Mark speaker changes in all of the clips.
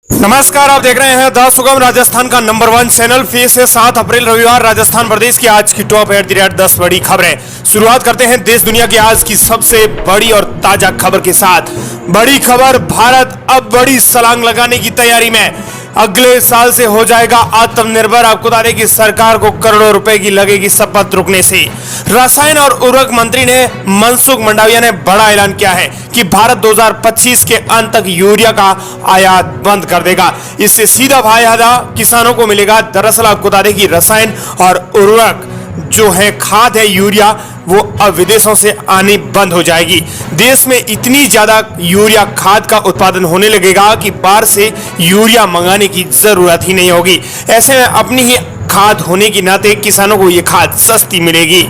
Speaker 1: नमस्कार, आप देख रहे हैं द सुगम राजस्थान का नंबर 1 चैनल। फेस है 7 अप्रैल रविवार। राजस्थान प्रदेश की आज की टॉप एट द रेट 10 बड़ी खबरें। शुरुआत करते हैं देश दुनिया की आज की सबसे बड़ी और ताजा खबर के साथ। बड़ी खबर, भारत अब बड़ी छलांग लगाने की तैयारी में। अगले साल से हो जाएगा आत्मनिर्भर। आपको बता दें कि सरकार को करोड़ों रुपए की लगेगी शपथ रुकने से। रसायन और उर्वरक मंत्री ने मनसुख मंडाविया ने बड़ा ऐलान किया है कि भारत 2025 के अंत तक यूरिया का आयात बंद कर देगा। इससे सीधा फायदा किसानों को मिलेगा। दरअसल आपको बता दें कि रसायन और उर्वरक जो है खाद है यूरिया, वो अब विदेशों से आनी बंद हो जाएगी। देश में इतनी ज्यादा यूरिया खाद का उत्पादन होने लगेगा कि बाहर से यूरिया मंगाने की जरूरत ही नहीं होगी। ऐसे में अपनी ही खाद होने के नाते किसानों को ये खाद सस्ती मिलेगी।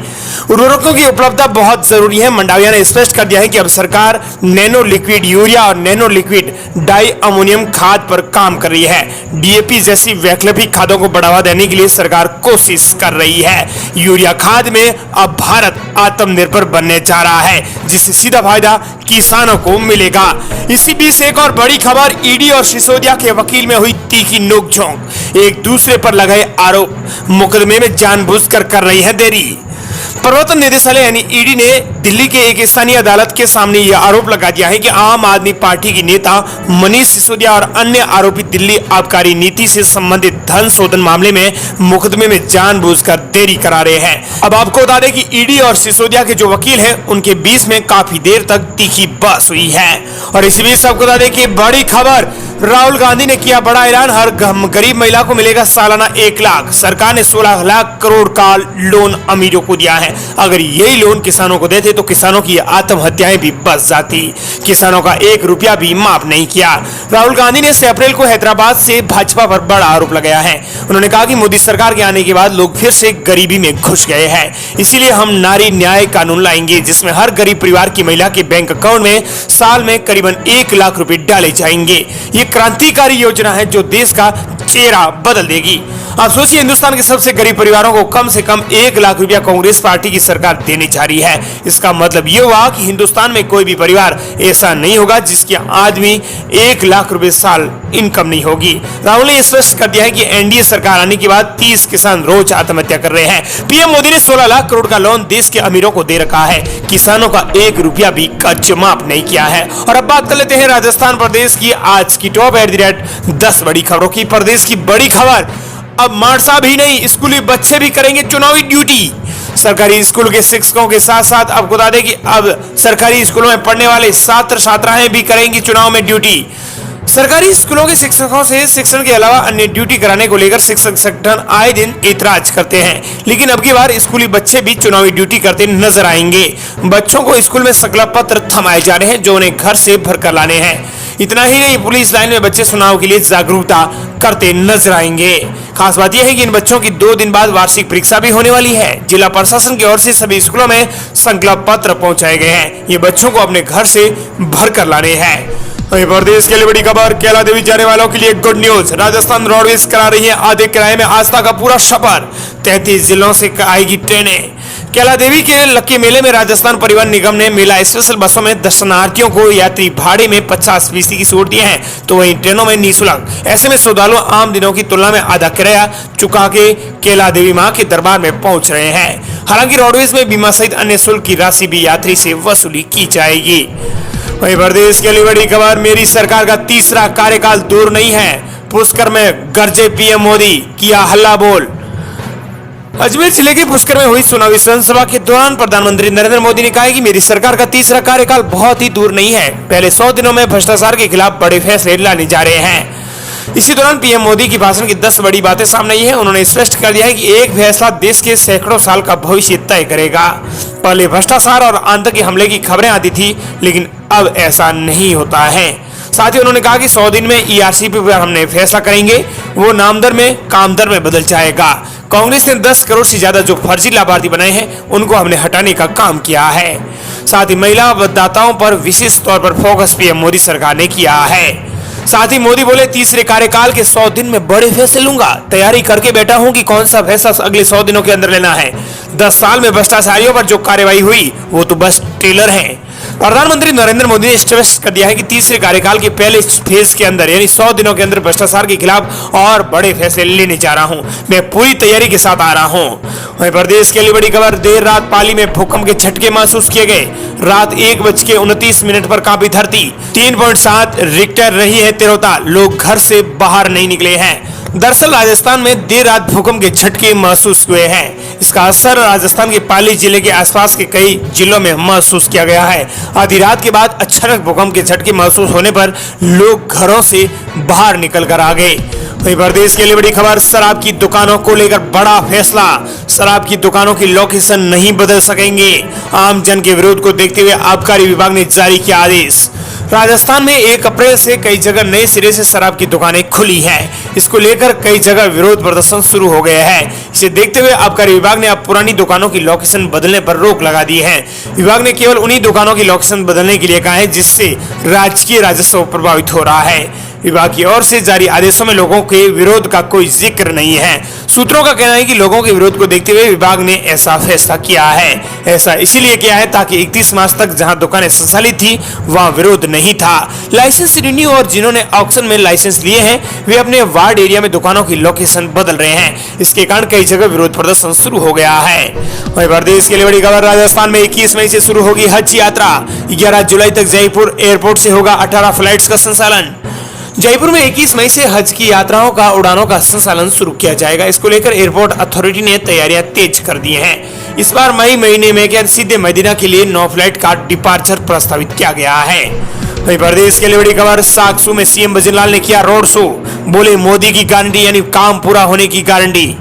Speaker 1: उर्वरकों की उपलब्धता बहुत जरूरी है। मंडाविया ने स्पष्ट कर दिया है कि अब सरकार नैनो लिक्विड यूरिया और नैनो लिक्विड डाई अमोनियम खाद पर काम कर रही है। डीएपी जैसी वैकल्पिक खादों को बढ़ावा देने के लिए सरकार कोशिश कर रही है। यूरिया खाद में अब भारत आत्मनिर्भर बनने जा रहा है, जिससे सीधा फायदा किसानों को मिलेगा। इसी बीच एक और बड़ी खबर, ईडी और सिसोदिया के वकील में हुई तीखी नोकझोंक। एक दूसरे पर लगाए आरोप, मुकदमे में जानबूझकर कर रही है देरी। प्रवर्तन निदेशालय यानी ईडी ने दिल्ली के एक स्थानीय अदालत के सामने यह आरोप लगा दिया है कि आम आदमी पार्टी की नेता मनीष सिसोदिया और अन्य आरोपी दिल्ली आबकारी नीति से संबंधित धन शोधन मामले में मुकदमे में जानबूझकर देरी करा रहे हैं। अब आपको बता दें कि ईडी और सिसोदिया के जो वकील हैं, उनके बीच में काफी देर तक तीखी बहस हुई है। और इसी बीच आपको बता दें कि बड़ी खबर, राहुल गांधी ने किया बड़ा ऐलान। हर गरीब महिला को मिलेगा सालाना 1 लाख। सरकार ने 16 लाख करोड़ का लोन अमीरों को दिया है। अगर यही लोन किसानों को देते तो किसानों की आत्महत्याएं भी बच जाती। किसानों का 1 रुपया भी माफ नहीं किया। राहुल गांधी ने 6 अप्रैल को हैदराबाद से भाजपा पर बड़ा आरोप लगाया है। उन्होंने कहा कि मोदी सरकार के आने के बाद लोग फिर से गरीबी में घुस गए हैं। इसीलिए हम नारी न्याय कानून लाएंगे, जिसमें हर गरीब परिवार की महिला के बैंक अकाउंट में साल में करीबन 1 लाख रुपए डाले जाएंगे। ये क्रांतिकारी योजना है जो देश का चेहरा बदल देगी। आप सोचिए, हिंदुस्तान के सबसे गरीब परिवारों को कम से कम 1 लाख रुपया कांग्रेस पार्टी की सरकार देने जा रही है। इसका मतलब ये हुआ कि हिंदुस्तान में कोई भी परिवार ऐसा नहीं होगा जिसके आदमी 1 लाख रुपए साल इनकम नहीं होगी। राहुल ने स्पष्ट कर दिया है कि एनडीए सरकार आने के बाद 30 किसान रोज आत्महत्या कर रहे हैं। पीएम मोदी ने 16 लाख करोड़ का लोन देश के अमीरों को दे रखा है। किसानों का 1 रुपया भी कर्ज माफ नहीं किया है। और अब बात कर लेते हैं राजस्थान प्रदेश की आज की टॉप एट द रेट 10 बड़ी खबरों की। प्रदेश की बड़ी खबर, अब मार्सा भी नहीं, स्कूली बच्चे भी करेंगे चुनावी ड्यूटी। सरकारी स्कूल के शिक्षकों के साथ साथ आपको बता दें कि अब सरकारी स्कूलों में पढ़ने वाले छात्र छात्राएं भी करेंगी चुनाव में ड्यूटी। सरकारी स्कूलों के शिक्षकों से शिक्षण के अलावा अन्य ड्यूटी कराने को लेकर शिक्षक संगठन आए दिन ऐतराज करते हैं, लेकिन अब की बार स्कूली बच्चे भी चुनावी ड्यूटी करते नजर आएंगे। बच्चों को स्कूल में संकल्प पत्र थमाए जा रहे हैं जो उन्हें घर से भरकर लाने हैं। इतना ही नहीं, पुलिस लाइन में बच्चे चुनाव के लिए जागरूकता करते नजर आएंगे। खास बात यह है कि इन बच्चों की 2 दिन बाद वार्षिक परीक्षा भी होने वाली है। जिला प्रशासन की ओर से सभी स्कूलों में संकल्प पत्र पहुंचाए गए हैं। ये बच्चों को अपने घर से भर कर लाने हैं। प्रदेश के लिए बड़ी खबर, कैला देवी जाने वालों के लिए गुड न्यूज। राजस्थान रोडवेज करा रही है आधे किराए में आस्था का पूरा सफर। 33 जिलों से आएगी ट्रेनें। कैला देवी के लक्की मेले में राजस्थान परिवहन निगम ने मेला स्पेशल बसों में दर्शनार्थियों को यात्री भाड़े में 50% की छूट दी है, तो वहीं ट्रेनों में निःशुल्क। ऐसे में श्रद्धालु आम दिनों की तुलना में आधा किराया चुका के कैला देवी मां के दरबार में पहुंच रहे हैं। हालांकि रोडवेज में बीमा सहित अन्य शुल्क की राशि भी यात्री से वसूली की जाएगी। वहीं प्रदेश के लिए बड़ी खबर, मेरी सरकार का तीसरा कार्यकाल दूर नहीं है। पुष्कर में गरजे पीएम मोदी, किया हल्ला बोल। अजमेर जिले के पुष्कर में हुई चुनावी जनसभा के दौरान प्रधानमंत्री नरेंद्र मोदी ने कहा है कि मेरी सरकार का तीसरा कार्यकाल बहुत ही दूर नहीं है। पहले 100 दिनों में भ्रष्टाचार के खिलाफ बड़े फैसले लाने जा रहे हैं। इसी दौरान पीएम मोदी की भाषण की 10 बड़ी बातें सामने आई है। उन्होंने स्पष्ट कर दिया है कि एक फैसला देश के सैकड़ों साल का भविष्य तय करेगा। पहले भ्रष्टाचार और आतंकी हमले की खबरें आती थी, लेकिन अब ऐसा नहीं होता है। साथ ही उन्होंने कहा कि 100 दिन में ईआरसीपी पर हमने फैसला करेंगे, वो नामदर में कामदर में बदल जाएगा। कांग्रेस ने 10 करोड़ से ज्यादा जो फर्जी लाभार्थी बनाए हैं, उनको हमने हटाने का काम किया है। साथ ही महिला मतदाताओं पर विशेष तौर पर फोकस पीएम मोदी सरकार ने किया है। साथ ही मोदी बोले, तीसरे कार्यकाल के 100 दिन में बड़े फैसले लूंगा। तैयारी करके बैठा हूं कि कौन सा फैसला अगले 100 दिनों के अंदर लेना है। 10 साल में भ्रष्टाचारियों पर जो कार्रवाई हुई वो तो बस ट्रेलर है। प्रधानमंत्री नरेंद्र मोदी ने स्पष्ट कर दिया है कि तीसरे कार्यकाल के पहले फेज के अंदर यानी 100 दिनों के अंदर भ्रष्टाचार के खिलाफ और बड़े फैसले लेने जा रहा हूं। मैं पूरी तैयारी के साथ आ रहा हूं। वहीं प्रदेश के लिए बड़ी खबर, देर रात पाली में भूकंप के झटके महसूस किए गए। रात 1:29 पर कांपी धरती। 3.7 रिक्टर रही है तीव्रता। लोग घर से बाहर नहीं निकले हैं। दरअसल राजस्थान में देर रात भूकंप के झटके महसूस हुए हैं। इसका असर राजस्थान के पाली जिले के आसपास के कई जिलों में महसूस किया गया है। आधी रात के बाद अचानक भूकंप के झटके महसूस होने पर लोग घरों से बाहर निकल कर आ गए। वहीं प्रदेश के लिए बड़ी खबर, शराब की दुकानों को लेकर बड़ा फैसला। शराब की दुकानों की लोकेशन नहीं बदल सकेंगे। आम जन के विरोध को देखते हुए आबकारी विभाग ने जारी किया आदेश। राजस्थान में 1 अप्रैल से कई जगह नए सिरे से शराब की दुकानें खुली हैं। इसको लेकर कई जगह विरोध प्रदर्शन शुरू हो गए हैं। इसे देखते हुए आबकारी विभाग ने अब पुरानी दुकानों की लोकेशन बदलने पर रोक लगा दी है। विभाग ने केवल उन्हीं दुकानों की लोकेशन बदलने के लिए कहा है जिससे राजकीय राजस्व प्रभावित हो रहा है। विभाग की ओर से जारी आदेशों में लोगों के विरोध का कोई जिक्र नहीं है। सूत्रों का कहना है कि लोगों के विरोध को देखते हुए विभाग ने ऐसा फैसला किया है। ऐसा इसीलिए किया है ताकि 31 मार्च तक जहां दुकानें संचालित थी वहां विरोध नहीं था। लाइसेंस रिन्यू और जिन्होंने ऑक्शन में लाइसेंस लिए हैं वे अपने वार्ड एरिया में दुकानों की लोकेशन बदल रहे हैं। इसके कारण कई जगह विरोध प्रदर्शन शुरू हो गया है। वहीं प्रदेश के लिए बड़ी खबर, राजस्थान में 21 मई से शुरू होगी हज यात्रा। 11 जुलाई तक जयपुर एयरपोर्ट से होगा 18 फ्लाइट्स का संचालन। जयपुर में 21 मई से हज की यात्राओं का उड़ानों का संचालन शुरू किया जाएगा। इसको लेकर एयरपोर्ट अथॉरिटी ने तैयारियां तेज कर दी हैं। इस बार मई महीने में सीधे मदीना के लिए 9 फ्लाइट का डिपार्चर प्रस्तावित किया गया है। वहीं प्रदेश के लिए बड़ी खबर, साकसू में सीएम भजनलाल ने किया रोड शो। बोले मोदी की गारंटी यानी काम पूरा होने की गारंटी।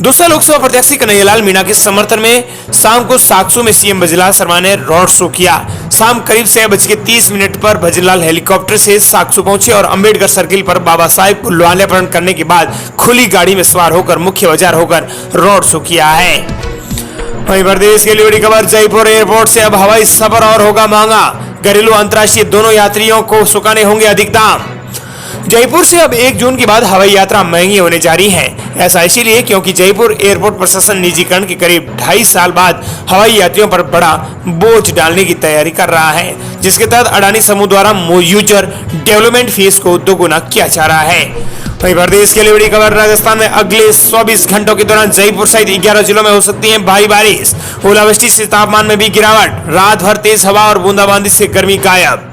Speaker 1: दूसरा लोकसभा प्रत्याशी कन्हैयालाल मीणा के समर्थन में शाम को साकसू में सीएम भजनलाल शर्मा ने रोड शो किया। शाम करीब 6:30 पर भजनलाल हेलीकॉप्टर से साकसू पहुंचे और अंबेडकर सर्किल पर बाबा साहेब को माल्यार्पण करने के बाद खुली गाड़ी में सवार होकर मुख्य बाजार होकर रोड शो किया है। वहीं प्रदेश के लिए बड़ी खबर, जयपुर एयरपोर्ट से अब हवाई सफर और होगा महंगा। घरेलू अंतर्राष्ट्रीय दोनों यात्रियों को चुकाने होंगे अधिक दाम। जयपुर से अब 1 जून के बाद हवाई यात्रा महंगी होने जा रही है। ऐसा इसीलिए क्योंकि जयपुर एयरपोर्ट प्रशासन निजीकरण के करीब 2.5 साल बाद हवाई यात्रियों पर बड़ा बोझ डालने की तैयारी कर रहा है, जिसके तहत अडानी समूह द्वारा यूजर डेवलपमेंट फीस को दोगुना किया जा रहा है। वहीं प्रदेश के लिए बड़ी खबर, राजस्थान में अगले 24 घंटों के दौरान जयपुर सहित 11 जिलों में हो सकती है भारी बारिश। ओलावृष्टि से तापमान में भी गिरावट। रात भर तेज हवा और बूंदाबांदी से गर्मी गायब।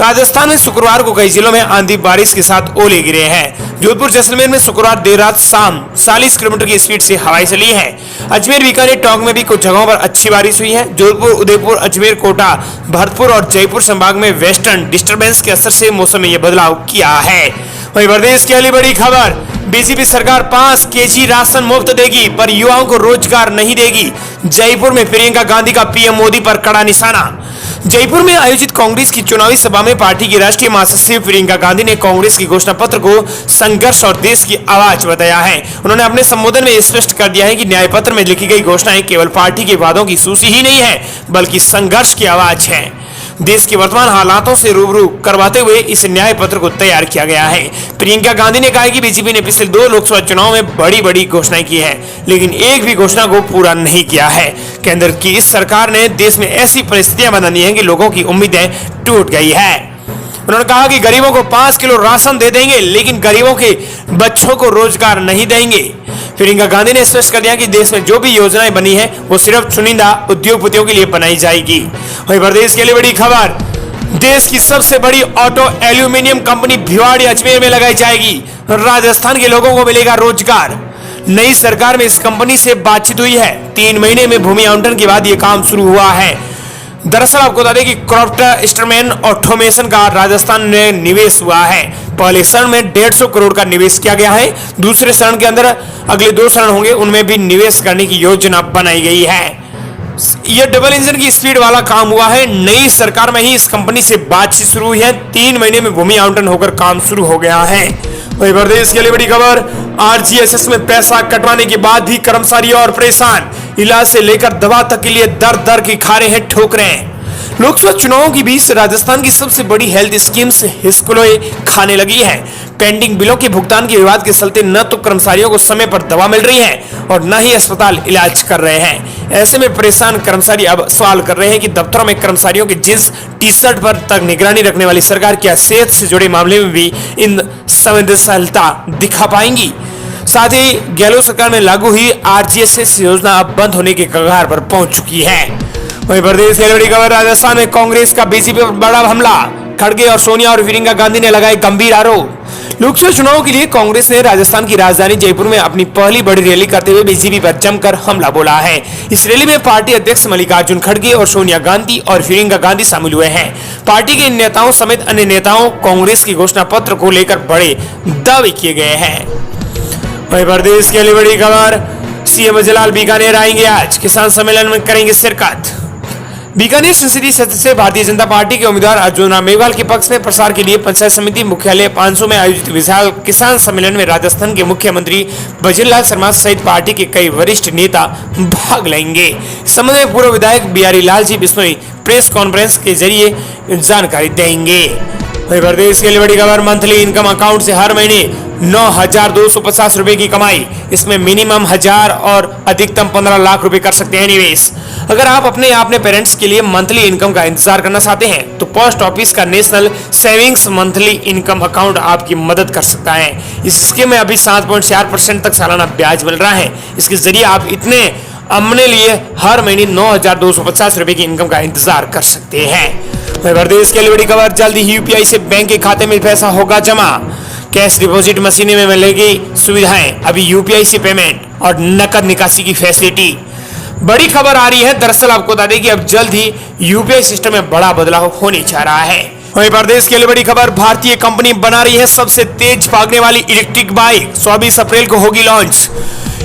Speaker 1: राजस्थान में शुक्रवार को कई जिलों में आंधी बारिश के साथ ओले गिरे हैं। जोधपुर जैसलमेर में शुक्रवार देर रात शाम 40 किलोमीटर की स्पीड से हवाएं चली है। अजमेर, बीकानेर, टोंक में भी कुछ जगहों पर अच्छी बारिश हुई है। जोधपुर, उदयपुर, अजमेर, कोटा, भरतपुर और जयपुर संभाग में वेस्टर्न डिस्टर्बेंस के असर से मौसम में यह बदलाव किया है। वहीं प्रदेश की अगली बड़ी खबर, बीजेपी सरकार 5 केजी राशन मुफ्त देगी पर युवाओं को रोजगार नहीं देगी। जयपुर में प्रियंका गांधी का पीएम मोदी पर कड़ा निशाना। जयपुर में आयोजित कांग्रेस की चुनावी सभा में पार्टी की राष्ट्रीय महासचिव प्रियंका गांधी ने कांग्रेस की घोषणा पत्र को संघर्ष और देश की आवाज बताया है। उन्होंने अपने संबोधन में स्पष्ट कर दिया है कि न्याय पत्र में लिखी गई घोषणाएं केवल पार्टी के वादों की सूची ही नहीं है, बल्कि संघर्ष की आवाज है। देश के वर्तमान हालातों से रूबरू करवाते हुए इस न्याय पत्र को तैयार किया गया है। प्रियंका गांधी ने कहा कि बीजेपी ने पिछले 2 लोकसभा चुनाव में बड़ी बड़ी घोषणाएं की है, लेकिन एक भी घोषणा को पूरा नहीं किया है। केंद्र की इस सरकार ने देश में ऐसी परिस्थितियां बना दी हैं कि लोगों की उम्मीदें टूट गई है। उन्होंने कहा कि गरीबों को 5 किलो राशन दे देंगे, लेकिन गरीबों के बच्चों को रोजगार नहीं देंगे। प्रियंका गांधी ने स्पष्ट कर दिया कि देश में जो भी योजनाएं बनी है वो सिर्फ चुनिंदा उद्योगपतियों के लिए बनाई जाएगी। वहीं प्रदेश के लिए बड़ी खबर, देश की सबसे बड़ी auto aluminium company Bhiwadi Ajmer में लगाई जाएगी। राजस्थान के लोगों को मिलेगा रोजगार। नई सरकार में इस कंपनी से बातचीत हुई है। 3 महीने में भूमि आवंटन के बाद ये काम शुरू हुआ है। दरअसल आपको बता दें कि क्रॉफ्ट इंस्ट्रूमेंट ऑटोमेशन का राजस्थान में निवेश हुआ है। पहले चरण में 150 करोड़ का निवेश किया गया है। दूसरे चरण के अंदर अगले 2 चरण होंगे, उनमें भी निवेश करने की योजना बनाई गई है। यह डबल इंजन की स्पीड वाला काम हुआ है। नई सरकार में ही इस कंपनी से बातचीत शुरू हुई है। 3 महीने में भूमि आवंटन होकर काम शुरू हो गया है। वहीं प्रदेश के लिए बड़ी खबर, आरजीएसएस में पैसा कटवाने के बाद भी कर्मचारी और परेशान। इलाज से लेकर दवा तक के लिए दर दर की खा रहे हैं ठोकरें। लोकसभा चुनावों के बीच राजस्थान की सबसे बड़ी हेल्थ स्कीम्स हिस्कोलोए खाने लगी है। पेंडिंग बिलों के भुगतान के विवाद के चलते न तो कर्मचारियों को समय पर दवा मिल रही है और न ही अस्पताल इलाज कर रहे हैं। ऐसे में परेशान कर्मचारी अब सवाल कर रहे हैं कि दफ्तरों में कर्मचारियों के जींस टी शर्ट पर तक निगरानी रखने वाली सरकार क्या सेहत से जुड़े मामले में भी इन संवेदनशीलता दिखा पाएंगी। साथ ही गहलोत सरकार में लागू हुई आरजीएसएस योजना अब बंद होने के कगार पर पहुंच चुकी है। वहीं प्रदेश की बड़ी खबर, राजस्थान में कांग्रेस का बीजेपी पर बड़ा हमला, खड़गे और सोनिया और प्रियंका गांधी ने लगाए गंभीर आरोप। लोकसभा चुनाव के लिए कांग्रेस ने राजस्थान की राजधानी जयपुर में अपनी पहली बड़ी रैली करते हुए बीजेपी पर जमकर हमला बोला है। इस रैली में पार्टी अध्यक्ष मल्लिकार्जुन खड़गे और सोनिया गांधी और प्रियंका गांधी शामिल हुए हैं। पार्टी के नेताओं समेत अन्य नेताओं कांग्रेस की घोषणा पत्र को लेकर बड़े दावे किए गए हैं। वहीं प्रदेश के लिए बड़ी खबर, सीएम जलाल बीकानेर आएंगे, आज किसान सम्मेलन में करेंगे शिरकत। बीकानेर संसदीय क्षेत्र से भारतीय जनता पार्टी के उम्मीदवार अर्जुन राम मेघवाल के पक्ष में प्रचार के लिए पंचायत समिति मुख्यालय 500 में आयोजित विशाल किसान सम्मेलन में राजस्थान के मुख्यमंत्री भजनलाल शर्मा सहित पार्टी के कई वरिष्ठ नेता भाग लेंगे। इस संबंध में पूर्व विधायक बिहारी लाल जी बिश्नोई प्रेस कॉन्फ्रेंस के जरिए जानकारी देंगे। वहीं प्रदेश के लिए बड़ी खबर, मंथली इनकम अकाउंट से हर महीने 9,250 रुपए की कमाई, इसमें मिनिमम 1000 और अधिकतम 15 लाख रुपए कर सकते हैं निवेश। अगर आप अपने पेरेंट्स के लिए मंथली इनकम का इंतजार करना चाहते हैं तो पोस्ट ऑफिस का national savings monthly income account आपकी मदद कर सकता है। इस स्कीम में अभी 7.4% तक सालाना ब्याज मिल रहा है। इसके जरिए आप अपने लिए हर महीने 9,250 रुपए की इनकम का इंतजार कर सकते हैं। प्रदेश के लिए बड़ी खबर, जल्द ही यूपीआई से बैंक के खाते में पैसा होगा जमा, कैश डिपॉजिट मशीनें में मिलेगी सुविधाएं, अभी यूपीआई से पेमेंट और नकद निकासी की फैसिलिटी। बड़ी खबर आ रही है, दरअसल आपको बता दें कि अब जल्द ही यूपीआई सिस्टम में बड़ा बदलाव होने जा रहा है। वहीं प्रदेश के लिए बड़ी खबर, भारतीय कंपनी बना रही है सबसे तेज भागने वाली इलेक्ट्रिक बाइक, 24 अप्रैल को होगी लॉन्च।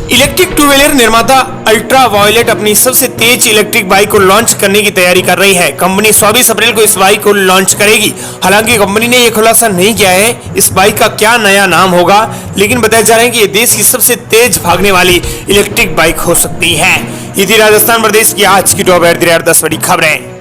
Speaker 1: इलेक्ट्रिक टू व्हीलर निर्माता अल्ट्रा वायलेट अपनी सबसे तेज इलेक्ट्रिक बाइक को लॉन्च करने की तैयारी कर रही है। कंपनी 24 अप्रैल को इस बाइक को लॉन्च करेगी। हालांकि कंपनी ने यह खुलासा नहीं किया है इस बाइक का क्या नया नाम होगा, लेकिन बताया जा रहा है कि ये देश की सबसे तेज भागने वाली इलेक्ट्रिक बाइक हो सकती है। ये थी राजस्थान प्रदेश की आज की टॉप 10 बड़ी खबरें।